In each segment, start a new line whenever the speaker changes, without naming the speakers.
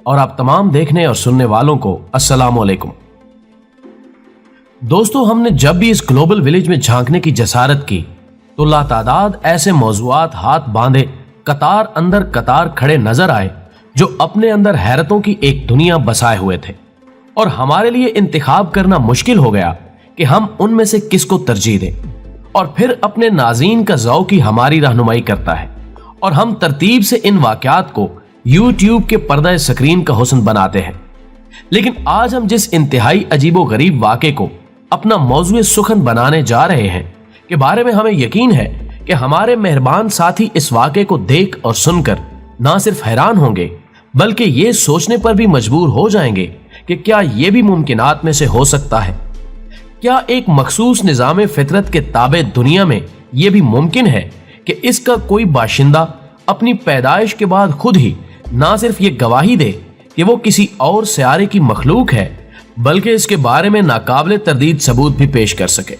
اور आप तमाम देखने और सुनने वालों को अस्सलाम वालेकुम। दोस्तों, हमने जब भी इस ग्लोबल विलेज में झांकने की जसारत की तो लातादाद ऐसे मौजूआत हाथ बांधे कतार अंदर कतार खड़े नजर आए जो अपने अंदर हैरतों की एक दुनिया बसाए हुए थे, और हमारे लिए इंतखाब करना मुश्किल हो गया कि हम उनमें से किसको तरजीह दें। और फिर अपने नाज़रीन का ज़ौक़ ही हमारी रहनुमाई करता है और हम तरतीब से इन वाक़यात को यूट्यूब के पर्दा स्क्रीन का हुस्न बनाते हैं। लेकिन आज हम जिस इंतहाई अजीबो गरीब वाक़े को अपना मौज़ूए सुखन बनाने जा रहे हैं के बारे में हमें यकीन है कि हमारे मेहरबान साथी इस वाक़े को देख और सुनकर ना सिर्फ हैरान होंगे बल्कि ये सोचने पर भी मजबूर हो जाएंगे कि क्या ये भी मुमकिनात में से हो सकता है। क्या एक मखसूस निज़ाम फितरत के ताबे दुनिया में यह भी मुमकिन है कि इसका कोई बाशिंदा अपनी पैदाइश के बाद खुद ही ना सिर्फ ये गवाही दे कि वो किसी और सियारे की मखलूक है बल्कि इसके बारे में नाकाबिले तरदीद सबूत भी पेश कर सके।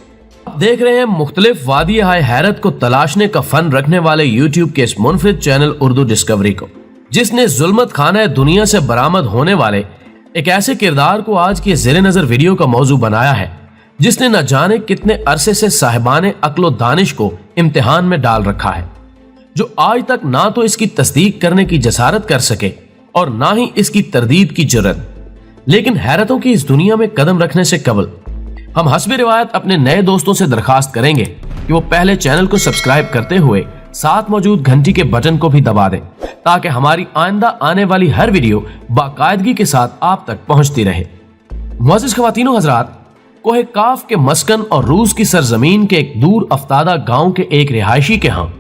आप देख रहे हैं मुख्तलिफ वादी हाय हैरत को तलाशने का फन रखने वाले यूट्यूब के इस मुनफरिद चैनल उर्दू डिस्कवरी को, जिसने जुल्मत खाना दुनिया से बरामद होने वाले एक ऐसे किरदार को आज की ज़ेरे नज़र वीडियो का मौजू बनाया है जिसने न जाने कितने अरसे से साहिबाने अक्लो दानिश को इम्तिहान में डाल रखा है, जो आज तक ना तो इसकी तस्दीक करने की जसारत कर सके और ना ही इसकी तरदीद की जुर्रत। लेकिन हैरतों की इस दुनिया में कदम रखने से कबल हम हस्बे रिवायत अपने नए दोस्तों से दरखास्त करेंगे कि वो पहले चैनल को सब्सक्राइब करते हुए साथ मौजूद घंटी के बटन को भी दबा दें ताकि हमारी आइंदा आने वाली हर वीडियो बाकायदगी के साथ आप तक पहुंचती रहे। मुअज़्ज़िज़ ख़वातीनो हज़रात, कोहे काफ के मस्कन और रूस की सरजमीन के एक दूर अफ्तादा गांव के एक रिहायशी के यहाँ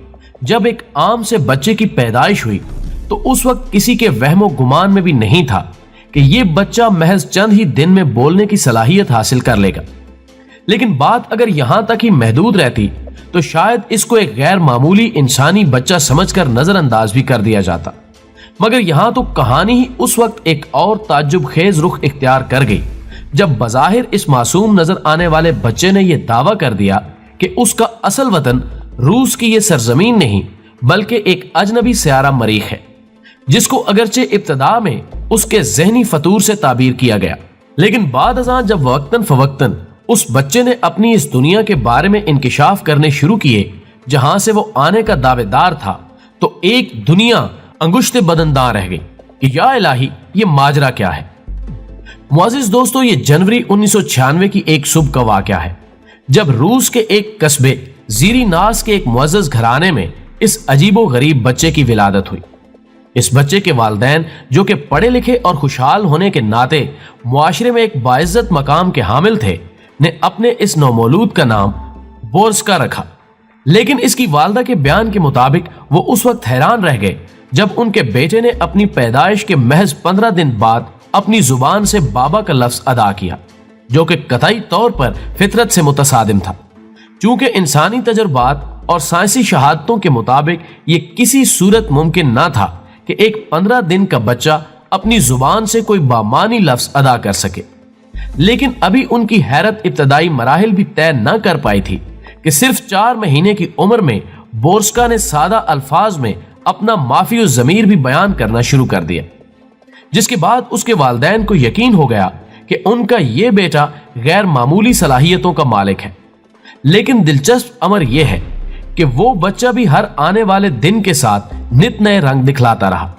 जब एक आम से बच्चे की पैदाइश हुई तो उस वक्त किसी के वहमो गुमान में भी नहीं था कि ये बच्चा महज चंद ही दिन में बोलने की सलाहियत हासिल कर लेगा। लेकिन बात अगर यहाँ तक ही महदूद रहती तो शायद इसको एक गैर मामूली इंसानी बच्चा समझकर नजरअंदाज भी कर दिया जाता, मगर यहाँ तो कहानी ही उस वक्त एक और ताज्जुब खेज रुख इख्तियार कर गई जब बज़ाहिर इस मासूम नजर आने वाले बच्चे ने यह दावा कर दिया कि उसका असल वतन रूस की यह सरजमीन नहीं बल्कि एक अजनबी सियारा मरीख है, जिसको अगरचे इब्तदा में उसके ज़हनी फतूर से ताबीर किया गया। लेकिन बाद अज़ां जब वक्तन फवक्तन उस बच्चे ने अपनी इस दुनिया के बारे में इंकिशाफ करने शुरू किए जहां से वो आने का दावेदार था, तो एक दुनिया अंगुश्ते बदनदार रह गई कि या इलाही ये माजरा क्या है। मुअज़्ज़िज़ दोस्तों, ये जनवरी 1996 की एक सुबह का वाक़या है जब रूस के एक कस्बे ज़ीरी नास के एक मुअज़्ज़ज़ घराने में इस अजीबो गरीब बच्चे की विलादत हुई। इस बच्चे के वालिदैन, जो कि पढ़े लिखे और खुशहाल होने के नाते मुआशरे में एक बाइज्जत मकाम के हामिल थे, ने अपने इस नौमौलूद का नाम बोर्स्का रखा। लेकिन इसकी वालदा के बयान के मुताबिक वो उस वक्त हैरान रह गए जब उनके बेटे ने अपनी पैदाइश के महज 15 दिन बाद अपनी जुबान से बाबा का लफ्ज अदा किया, जो कि कतई तौर पर फितरत से मुतसादिम था। चूंकि इंसानी तजुर्बात और साइंसी शहादतों के मुताबिक ये किसी सूरत मुमकिन ना था कि एक 15 दिन का बच्चा अपनी जुबान से कोई बामानी लफ्ज अदा कर सके। लेकिन अभी उनकी हैरत इब्तदाई मराहिल भी तय न कर पाई थी कि सिर्फ 4 महीने की उम्र में बोर्स्का ने सादा अल्फाज में अपना माफी ज़मीर भी बयान करना शुरू कर दिया, जिसके बाद उसके वालिदैन को यकीन हो गया कि उनका ये बेटा गैर मामूली सलाहियतों का मालिक है। लेकिन दिलचस्प अमर यह है कि वो बच्चा भी हर आने वाले दिन के साथ नित नए रंग दिखलाता रहा,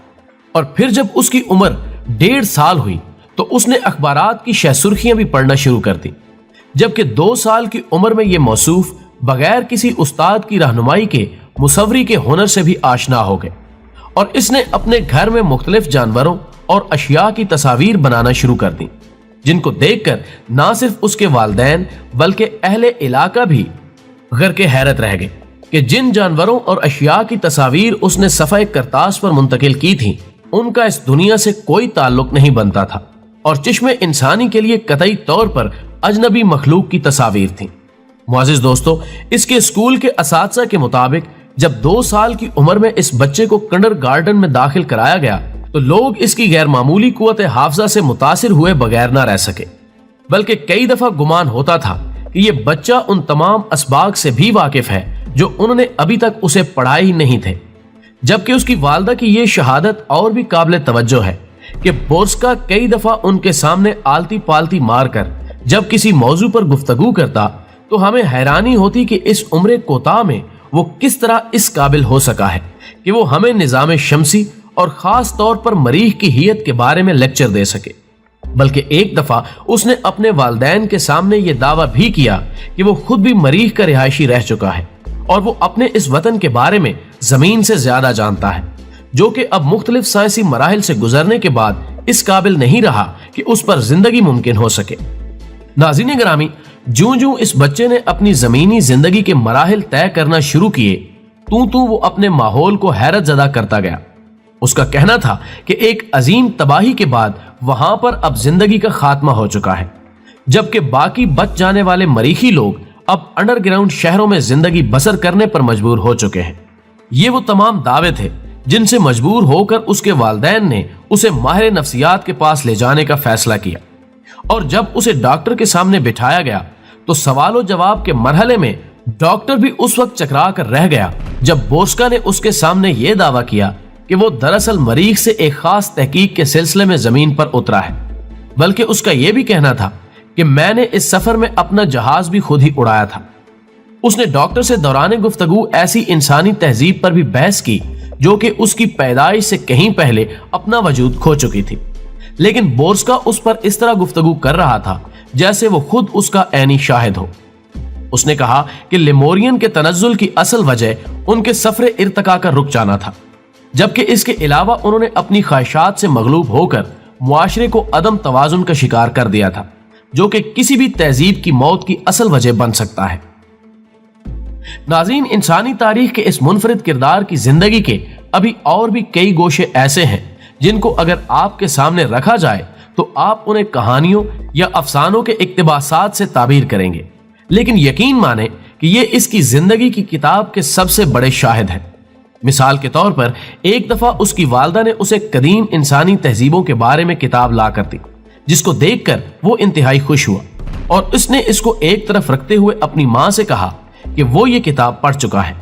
और फिर जब उसकी उम्र 1.5 साल हुई तो उसने अखबारात की शहसुर्खियां भी पढ़ना शुरू कर दी, जबकि 2 साल की उम्र में ये मौसूफ बगैर किसी उस्ताद की रहनुमाई के मुसव्वरी के हुनर से भी आशना हो गए, और इसने अपने घर में मुख्तलिफ जानवरों और अशिया की तस्वीर बनाना शुरू कर दी, जिनको देखकर ना सिर्फ उसके वालिदैन बल्कि अहले इलाका भी घर के हैरत रह गए कि जिन जानवरों और अशिया की तस्वीर उसने सफ़े करतास पर मुंतकिल की थी उनका इस दुनिया से कोई ताल्लुक नहीं बनता था, और चश्मे इंसानी के लिए कतई तौर पर अजनबी मखलूक की तस्वीर थी। मुअज़्ज़िज़ दोस्तों, इसके स्कूल के असातिज़ा के मुताबिक जब 2 साल की उम्र में इस बच्चे को किंडर गार्डन में दाखिल कराया गया तो लोग इसकी गैर मामूली कुव्वत हाफ़िज़ा से मुतासिर हुए बगैर ना रह सके, बल्कि कई दफा गुमान होता था कि यह बच्चा उन तमाम असबाग से भी वाकिफ है जो उन्होंने अभी तक उसे पढ़ाए ही नहीं थे। जबकि उसकी वालदा की यह शहादत और भी काबिल तवज्जो है کہ بورسکا کئی دفعہ ان کے سامنے آلتی پالتی مار کر جب کسی موضوع پر گفتگو کرتا تو ہمیں حیرانی ہوتی کہ اس عمر کوتاہ میں وہ کس طرح اس قابل ہو سکا ہے کہ وہ ہمیں نظام شمسی اور خاص طور پر مریخ کی ہیئت کے بارے میں لیکچر دے سکے۔ بلکہ ایک دفعہ اس نے اپنے والدین کے سامنے یہ دعویٰ بھی کیا کہ وہ خود بھی مریخ کا رہائشی رہ چکا ہے اور وہ اپنے اس وطن کے بارے میں زمین سے زیادہ جانتا ہے، جو کہ اب مختلف سائنسی مراحل سے گزرنے کے بعد اس قابل نہیں رہا کہ اس پر زندگی ممکن ہو سکے۔ ناظرین گرامی، جوں جوں اس بچے نے اپنی زمینی زندگی کے مراحل طے کرنا شروع کیے تو وہ اپنے ماحول کو حیرت زدہ کرتا گیا۔ اس کا کہنا تھا کہ ایک عظیم تباہی کے بعد وہاں پر اب زندگی کا خاتمہ ہو چکا ہے، جبکہ باقی بچ جانے والے مریخی لوگ اب انڈر گراؤنڈ شہروں میں زندگی بسر کرنے پر مجبور ہو چکے ہیں۔ یہ وہ تمام دعوے تھے جن سے مجبور ہو کر اس کے والدین نے اسے ماہر نفسیات کے پاس لے جانے کا فیصلہ کیا، اور جب اسے ڈاکٹر کے سامنے بٹھایا گیا تو سوال و جواب کے مرحلے میں ڈاکٹر بھی اس وقت چکرا کر رہ گیا جب بورسکا نے اس کے سامنے یہ دعویٰ کیا کہ وہ دراصل مریخ سے ایک خاص تحقیق کے سلسلے میں زمین پر اترا ہے، بلکہ اس کا یہ بھی کہنا تھا کہ میں نے اس سفر میں اپنا جہاز بھی خود ہی اڑایا تھا۔ اس نے ڈاکٹر سے دوران گفتگو ایسی انسانی تہذیب پر بھی بحث کی جو کہ اس کی پیدائش سے کہیں پہلے اپنا وجود کھو چکی تھی، لیکن بورسکا اس پر اس طرح گفتگو کر رہا تھا جیسے وہ خود اس کا عینی شاہد ہو۔ اس نے کہا کہ لیمورین کے تنزل کی اصل وجہ ان کے سفر ارتقاء کا رک جانا تھا، جبکہ اس کے علاوہ انہوں نے اپنی خواہشات سے مغلوب ہو کر معاشرے کو عدم توازن کا شکار کر دیا تھا، جو کہ کسی بھی تہذیب کی موت کی اصل وجہ بن سکتا ہے۔ ناظرین، انسانی تاریخ کے اس منفرد کردار کی زندگی کے ابھی اور بھی کئی گوشے ایسے ہیں جن کو اگر آپ کے سامنے رکھا جائے تو آپ انہیں کہانیوں یا افسانوں کے اقتباسات سے تعبیر کریں گے، لیکن یقین مانیں کہ یہ اس کی زندگی کی کتاب کے سب سے بڑے شاہد ہیں۔ مثال کے طور پر ایک دفعہ اس کی والدہ نے اسے قدیم انسانی تہذیبوں کے بارے میں کتاب لا کر دی، جس کو دیکھ کر وہ انتہائی خوش ہوا، اور اس نے اس کو ایک طرف رکھتے ہوئے اپنی ماں سے کہا کہ وہ یہ کتاب پڑھ چکا ہے،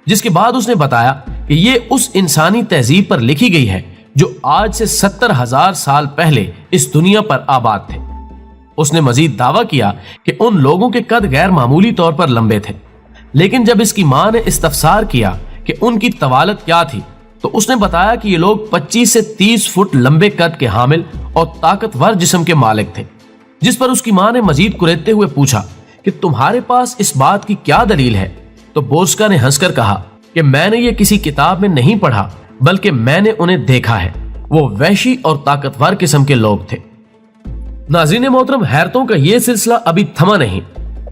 جس کے بعد اس نے بتایا کہ یہ اس انسانی تہذیب پر لکھی گئی ہے جو آج سے 70,000 سال پہلے اس دنیا پر آباد تھے۔ اس نے مزید دعویٰ کیا کہ ان لوگوں کے قد غیر معمولی طور پر لمبے تھے، لیکن جب اس کی ماں نے استفسار کیا کہ ان کی طوالت کیا تھی تو اس نے بتایا کہ یہ لوگ 25 سے 30 فٹ لمبے قد کے حامل اور طاقتور جسم کے مالک تھے، جس پر اس کی ماں نے مزید کریدتے ہوئے پوچھا کہ تمہارے پاس اس بات کی کیا دلیل ہے؟ تو بورسکا نے ہنس کر کہا کہ میں نے یہ کسی کتاب میں نہیں پڑھا بلکہ میں نے انہیں دیکھا ہے، وہ وحشی اور طاقتور قسم کے لوگ تھے۔ ناظرین محترم، حیرتوں کا یہ سلسلہ ابھی تھما نہیں،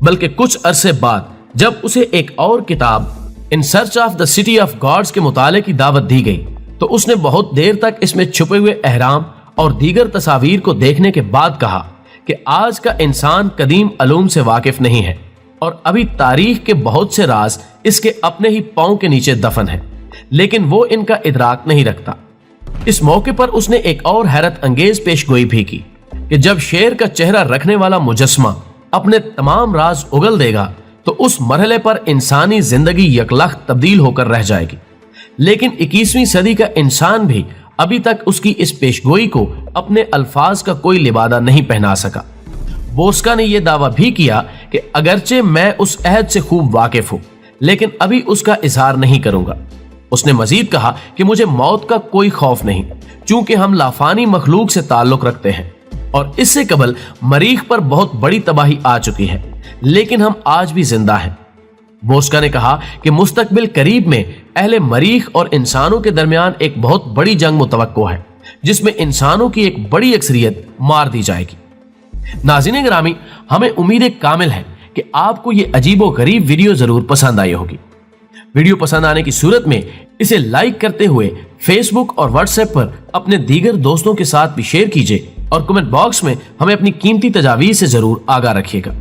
بلکہ کچھ عرصے بعد جب اسے ایک اور کتاب in search of the city of God's کے مطالعے کی دعوت دی گئی تو اس نے بہت دیر تک اس میں چھپے ہوئے اہرام اور دیگر تصاویر کو دیکھنے کے بعد کہا کہ آج کا انسان قدیم علوم سے واقف نہیں ہے اور ابھی تاریخ کے بہت سے راز اس کے اپنے ہی پاؤں کے نیچے دفن ہیں، لیکن وہ ان کا ادراک نہیں رکھتا۔ اس موقع پر اس نے ایک اور حیرت انگیز پیش گوئی بھی کی کہ جب شیر کا چہرہ رکھنے والا مجسمہ اپنے تمام راز اگل دے گا تو اس مرحلے پر انسانی زندگی یکلخت تبدیل ہو کر رہ جائے گی، لیکن 21ویں صدی کا انسان بھی ابھی تک اس کی اس پیشگوئی کو اپنے الفاظ کا کوئی لبادہ نہیں پہنا سکا۔ بورسکا نے یہ دعویٰ بھی کیا کہ اگرچہ میں اس عہد سے خوب واقف ہوں لیکن ابھی اس کا اظہار نہیں کروں گا۔ اس نے مزید کہا کہ مجھے موت کا کوئی خوف نہیں، چونکہ ہم لافانی مخلوق سے تعلق رکھتے ہیں اور اس سے قبل مریخ پر بہت بڑی تباہی آ چکی ہے، لیکن ہم آج بھی زندہ ہیں۔ بورسکا نے کہا کہ مستقبل قریب میں اہل مریخ اور انسانوں کے درمیان ایک بہت بڑی جنگ متوقع ہے جس میں انسانوں کی ایک بڑی اکثریت مار دی جائے گی۔ ناظرین گرامی، ہمیں امید کامل ہے کہ آپ کو یہ عجیب و غریب ویڈیو ضرور پسند آئی ہوگی۔ ویڈیو پسند آنے کی صورت میں اسے لائک کرتے ہوئے فیس بک اور واٹس ایپ پر اپنے دیگر دوستوں کے ساتھ بھی شیئر کیجیے اور کمنٹ باکس میں ہمیں اپنی قیمتی تجاویز سے ضرور آگاہ رکھیے گا۔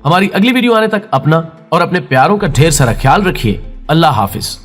ہماری اگلی ویڈیو آنے تک اپنا اور اپنے پیاروں کا ڈھیر سارا خیال رکھیے۔ اللہ حافظ۔